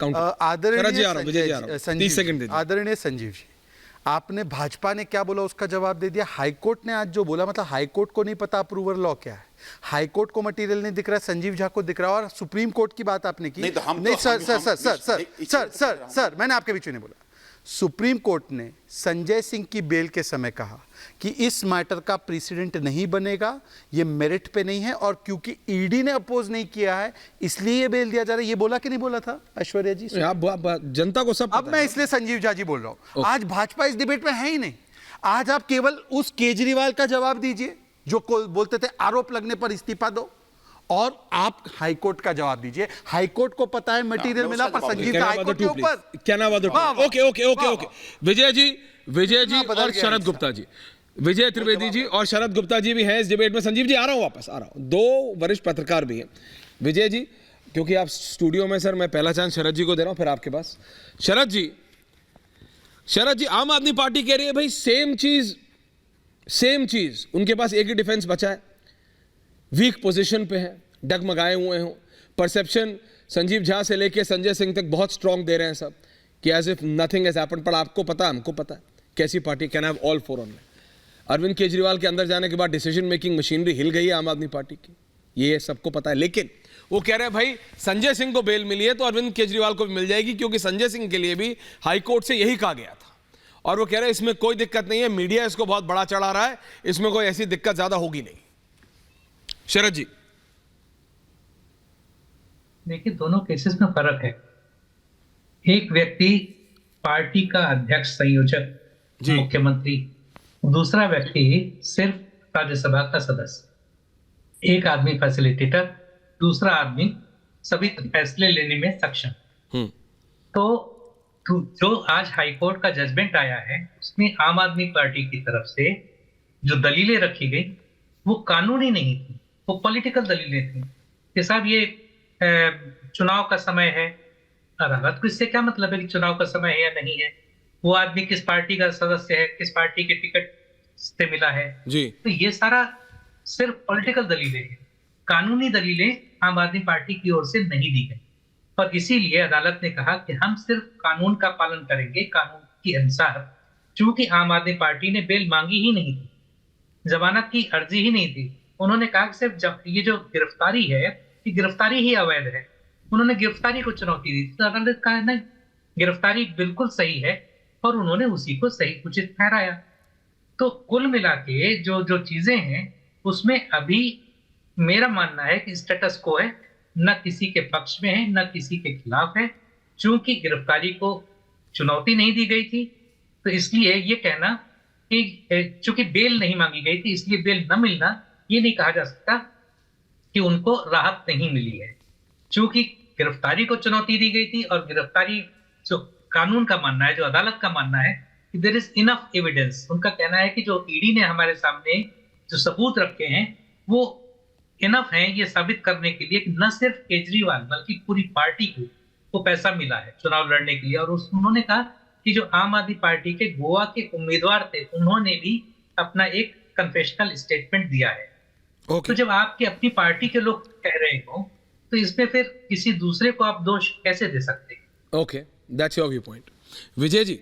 आदरणीय आदरणीय संजीव जी, आपने भाजपा ने क्या बोला उसका जवाब दे दिया। हाईकोर्ट ने आज जो बोला, मतलब हाईकोर्ट को नहीं पता अप्रूवल लॉ क्या है, हाईकोर्ट को मटेरियल नहीं दिख रहा, संजीव झा को दिख रहा, और सुप्रीम कोर्ट की बात आपने की। नहीं सर, मैंने आपके बीच में नहीं बोला। सुप्रीम कोर्ट ने संजय सिंह की बेल के समय कहा कि इस मैटर का प्रेसिडेंट नहीं बनेगा, ये मेरिट पे नहीं है, और क्योंकि ईडी ने अपोज नहीं किया है इसलिए ये बेल दिया जा रहा है। ये बोला कि नहीं बोला था ऐश्वर्या जी? आप जनता को सब अब मैं इसलिए संजीव झा जी बोल रहा हूं, आज भाजपा इस डिबेट में है ही नहीं। आज आप केवल उस केजरीवाल का जवाब दीजिए जो बोलते थे आरोप लगने पर इस्तीफा दो, और आप हाईकोर्ट का जवाब दीजिए। हाईकोर्ट को पता है मटेरियल मिला, पर संजीव का हाईकोर्ट के ऊपर क्या नाम? ओके विजय जी और शरद गुप्ता जी, विजय त्रिवेदी जी और शरद गुप्ता जी भी हैं इस डिबेट में। संजीव जी आ रहा हूं, वापस आ रहा हूं। दो वरिष्ठ पत्रकार भी हैं। विजय जी, क्योंकि आप स्टूडियो में, सर मैं पहला चांस शरद जी को दे रहा हूं, फिर आपके पास। शरद जी, आम आदमी पार्टी कह रही है भाई सेम चीज, उनके पास एक ही डिफेंस बचा है, वीक पोजीशन पे है, डगमगाए हुए हो, परसेप्शन संजीव झा से लेके संजय सिंह तक बहुत स्ट्रांग दे रहे हैं सब कि as if nothing has happened. पर आपको पता, हमको पता है कैसी party. Can have all four on में। अरविंद केजरीवाल के अंदर जाने के बाद डिसीजन मेकिंग मशीनरी हिल गई है आम आदमी पार्टी की, ये सबको पता है। लेकिन वो कह रहे हैं भाई संजय सिंह को बेल मिली है तो अरविंद केजरीवाल को भी मिल जाएगी, क्योंकि संजय सिंह के लिए भी हाईकोर्ट से यही कहा गया था। और वो कह रहे हैं इसमें कोई दिक्कत नहीं है, मीडिया इसको बहुत बड़ा चढ़ा रहा है, इसमें कोई ऐसी दिक्कत ज्यादा होगी नहीं। शरद जी, देखिए दोनों केसेस में फर्क है। एक व्यक्ति पार्टी का अध्यक्ष, संयोजक, मुख्यमंत्री, दूसरा व्यक्ति सिर्फ राज्यसभा का सदस्य। एक आदमी फैसिलिटेटर, दूसरा आदमी सभी फैसले लेने में सक्षम। तो जो आज हाईकोर्ट का जजमेंट आया है उसमें आम आदमी पार्टी की तरफ से जो दलीलें रखी गई वो कानूनी नहीं थी, वो पॉलिटिकल दलीलें थी कि साहब ये चुनाव का समय है। अदालत को इससे क्या मतलब है कि चुनाव का समय है या नहीं है? वो आदमी किस पार्टी का सदस्य है, किस पार्टी के टिकट से मिला है जी। तो ये सारा सिर्फ पॉलिटिकल दलीलें हैं, कानूनी दलीलें आम आदमी पार्टी की ओर से नहीं दी गई। और इसीलिए अदालत ने कहा कि हम सिर्फ कानून का पालन करेंगे, कानून के अनुसार। चूंकि आम आदमी पार्टी ने बेल मांगी ही नहीं थी, जमानत की अर्जी ही नहीं थी, उन्होंने कहा कि सिर्फ ये जो गिरफ्तारी है ये गिरफ्तारी ही अवैध है, उन्होंने गिरफ्तारी को चुनौती दी। तो अदालत कहा नहीं, गिरफ्तारी बिल्कुल सही है, और उन्होंने उसी को सही उचित ठहराया। तो कुल मिला के जो चीजें हैं उसमें अभी मेरा मानना है कि स्टेटस को है, न किसी के पक्ष में है न किसी के खिलाफ है। चूंकि गिरफ्तारी को चुनौती नहीं दी गई थी, तो इसलिए ये कहना कि चूंकि बेल नहीं मांगी गई थी इसलिए बेल न मिलना, ये नहीं कहा जा सकता कि उनको राहत नहीं मिली है। चूंकि गिरफ्तारी को चुनौती दी गई थी, और गिरफ्तारी जो कानून का मानना है, जो अदालत का मानना है कि देयर इज इनफ एविडेंस, उनका कहना है कि जो ईडी ने हमारे सामने जो सबूत रखे हैं वो इनफ है ये साबित करने के लिए कि न सिर्फ केजरीवाल बल्कि पूरी पार्टी को वो पैसा मिला है चुनाव लड़ने के लिए। और उन्होंने कहा कि जो आम आदमी पार्टी के गोवा के उम्मीदवार थे उन्होंने भी अपना एक कन्फेशनल स्टेटमेंट दिया है। तो जब आपकी अपनी पार्टी के लोग कह रहे हो तो इसमें फिर किसी दूसरे को आप दोष कैसे दे सकते हैं? Okay, that's your view point. Vijay ji,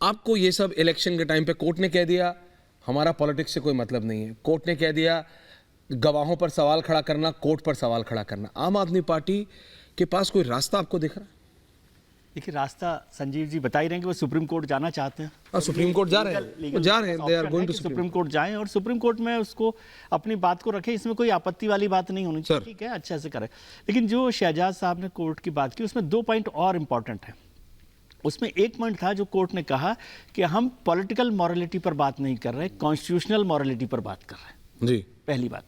आपको ये सब इलेक्शन के टाइम पे कोर्ट ने कह दिया हमारा पॉलिटिक्स से कोई मतलब नहीं है, कोर्ट ने कह दिया गवाहों पर सवाल खड़ा करना, कोर्ट पर सवाल खड़ा करना, आम आदमी पार्टी के पास कोई रास्ता आपको दिख रहा है? देखिए रास्ता संजीव जी बता ही रहे हैं कि वो सुप्रीम कोर्ट जाना चाहते हैं, और सुप्रीम कोर्ट जा रहे हैं, they are going to supreme court जाएं और सुप्रीम कोर्ट में उसको अपनी बात को रखें। इसमें कोई आपत्ति वाली बात नहीं होनी चाहिए, ठीक है, अच्छे से करें। लेकिन जो शहजाद साहब ने कोर्ट की बात की उसमें 2 पॉइंट और इंपॉर्टेंट है। उसमें एक पॉइंट था जो कोर्ट ने कहा कि हम पॉलिटिकल मॉरलिटी पर बात नहीं कर रहे, कॉन्स्टिट्यूशनल मॉरलिटी पर बात कर रहे हैं जी, पहली बात।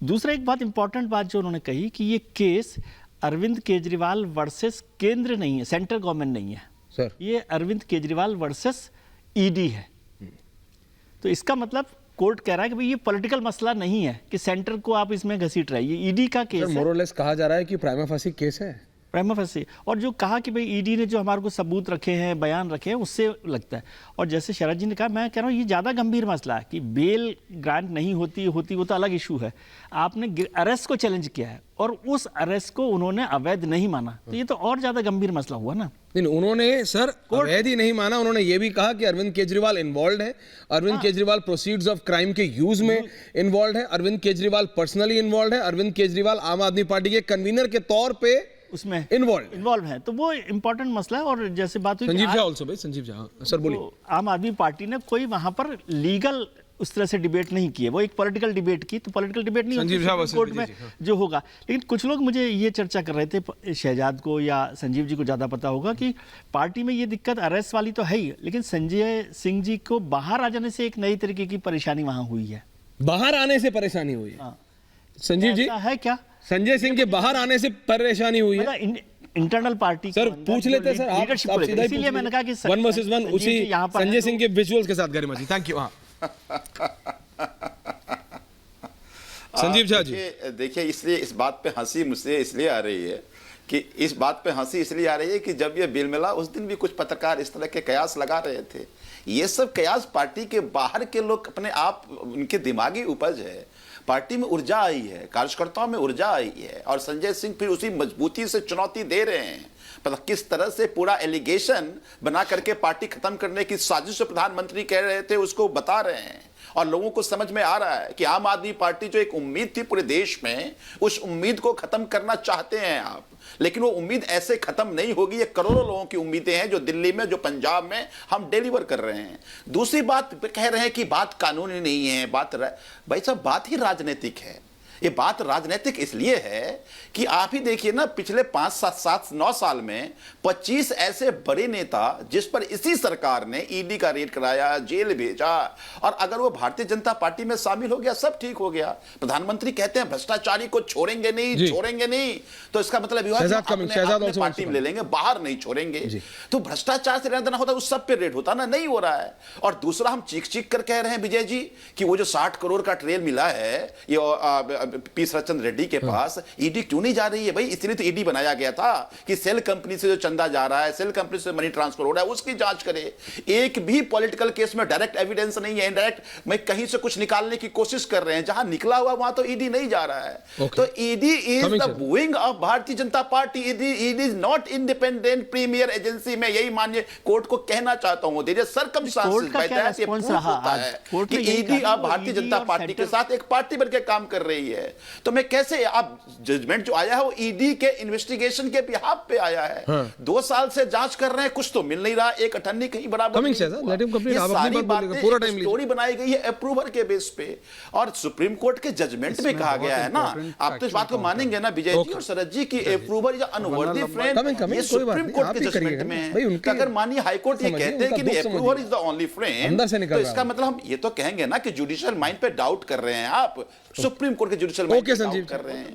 दूसरा एक बात इंपॉर्टेंट बात जो उन्होंने कही कि ये केस अरविंद केजरीवाल वर्सेस केंद्र नहीं है, सेंट्रल गवर्नमेंट नहीं है सर, ये अरविंद केजरीवाल वर्सेस ईडी है। तो इसका मतलब कोर्ट कह रहा है कि भाई ये पॉलिटिकल मसला नहीं है कि सेंटर को आप इसमें घसीट रहे हैं, ये ईडी का केस है। मोर और लेस कहा जा रहा है कि प्राइमा फासी केस है, प्राइमा फेसी। और जो कहा कि भाई ईडी ने जो हमारे को सबूत रखे हैं, बयान रखे हैं, उससे लगता है। और जैसे शरद जी ने कहा, मैं कह रहा हूँ ये ज़्यादा गंभीर मसला है कि बेल ग्रांट नहीं होती वो तो अलग इशू है। आपने अरेस्ट को चैलेंज किया है और उस अरेस्ट को उन्होंने अवैध नहीं माना, तो ये तो और ज़्यादा गंभीर मसला हुआ ना। नहीं, उन्होंने सर अवैध ही नहीं माना, उन्होंने ये भी कहा कि अरविंद केजरीवाल इन्वॉल्व है, Arvind Kejriwal proceeds of crime के यूज में इन्वॉल्व है, अरविंद केजरीवाल पर्सनली इन्वॉल्व है, अरविंद केजरीवाल आम आदमी पार्टी के कन्वीनर के तौर पे उसमें इन्वॉल्व है। तो वो इंपॉर्टेंट मसला है। और जैसे बात हुई संजीव झा ऑल्सो, भाई संजीव झा सर बोलिए। तो आम आदमी पार्टी ने कोई वहां पर लीगल उस तरह से डिबेट नहीं की है, वो एक पॉलिटिकल डिबेट की। तो पॉलिटिकल डिबेट नहीं संजीव झा कोर्ट में जो होगा। लेकिन कुछ लोग मुझे ये चर्चा कर रहे थे, शहजाद को या संजीव जी को ज़्यादा पता होगा, कि पार्टी में ये दिक्कत अरेस्ट वाली तो है ही, लेकिन संजय सिंह जी को बाहर आ जाने से एक नई तरीके की परेशानी वहां हुई है। बाहर आने से परेशानी हुई है? संजीव जी है क्या संजय सिंह के बाहर आने से परेशानी हुई है? इंटरनल पार्टी सर पूछ लेते सर आप सीधा ही, इसीलिए मैंने कहा कि 1 वर्सेस 1 उसी संजय सिंह के विजुअल्स के साथ गरिमा जी। Thank you. हाँ संजीव झा जी, देखिए इसलिए इस बात पे हंसी मुझसे इसलिए आ रही है कि इस बात पे हंसी इसलिए आ रही है कि जब ये बिल मिला उस दिन भी कुछ पत्रकार इस तरह के कयास लगा रहे थे। ये सब कयास पार्टी के बाहर के लोग अपने आप, उनके दिमागी उपज है। पार्टी में ऊर्जा आई है, कार्यकर्ताओं में ऊर्जा आई है, और संजय सिंह फिर उसी मजबूती से चुनौती दे रहे हैं। मतलब किस तरह से पूरा एलिगेशन बना करके पार्टी खत्म करने की साजिश प्रधानमंत्री कह रहे थे उसको बता रहे हैं, और लोगों को समझ में आ रहा है कि आम आदमी पार्टी जो एक उम्मीद थी पूरे देश में, उस उम्मीद को खत्म करना चाहते हैं आप। लेकिन वो उम्मीद ऐसे खत्म नहीं होगी। ये करोड़ों लोगों की उम्मीदें हैं जो दिल्ली में, जो पंजाब में हम डिलीवर कर रहे हैं। दूसरी बात कह रहे हैं कि बात कानूनी नहीं है, भाई साहब बात ही राजनीतिक है। ये बात राजनीतिक इसलिए है कि आप ही देखिए ना, पिछले 5, 7, 9 साल में 25 ऐसे बड़े नेता जिस पर इसी सरकार ने ईडी का रेड कराया, जेल भेजा, और अगर वो भारतीय जनता पार्टी में शामिल हो गया सब ठीक हो गया। प्रधानमंत्री कहते हैं भ्रष्टाचारी को छोड़ेंगे नहीं, तो इसका मतलब अपने पार्टी में ले लेंगे, बाहर नहीं छोड़ेंगे। तो भ्रष्टाचार से लेना देना होता है उस सब पे रेड होता ना, नहीं हो रहा है। और दूसरा, हम चीख कर कह रहे हैं विजय जी कि वो जो 60 करोड़ का ट्रेल मिला है ये पी शरदचंद्र रेड्डी के पास, ईडी क्यों नहीं जा रही है? भाई इसलिए तो ईडी बनाया गया था कि सेल कंपनी से जो चंदा जा रहा है, सेल कंपनी से मनी ट्रांसफर हो रहा है, उसकी जांच करे। एक भी पॉलिटिकल केस में डायरेक्ट एविडेंस नहीं है, इनडायरेक्ट मैं कहीं से कुछ निकालने की कोशिश कर रहे हैं, जहां निकला हुआ वहां तो ईडी नहीं जा रहा है। तो ED is the wing of Bharatiya Janata party. ED is not independent premier agency. मैं यही माननीय कोर्ट को कहना चाहता हूं, देयर सर्कमस्टेंसेस बाय दैट ये प्रूफ होता है कि ईडी अब भारतीय जनता पार्टी के साथ एक पार्टी बनकर काम कर रही है। तो मैं कैसे, आप जजमेंट जो आया है वो ईडी के इन्वेस्टिगेशन के बिहाफ पे आया है। 2 साल से जांच कर रहे हैं, कुछ तो मिल नहीं रहा, एक अटर्नी कहीं बराबर नहीं हुआ। सारी बातें स्टोरी बनाई गई है अप्रूवर के बेस पे, और सुप्रीम कोर्ट के जजमेंट में कहा गया है ना, आप तो इस बात को मानेंगे ना विजय जी और शरद जी की अप्रूवर या अनवर्दी फ्रेंड ये सुप्रीम कोर्ट के जजमेंट में है। अगर मानिए हाईकोर्ट ये कहते हैं कि approver is the only friend, तो इसका मतलब हम ये तो कहेंगे ना कि जुडिशियल माइंड पे डाउट कर रहे हैं आप, सुप्रीम कोर्ट के जुडिशियल माइंड पे डाउट कर रहे हैं।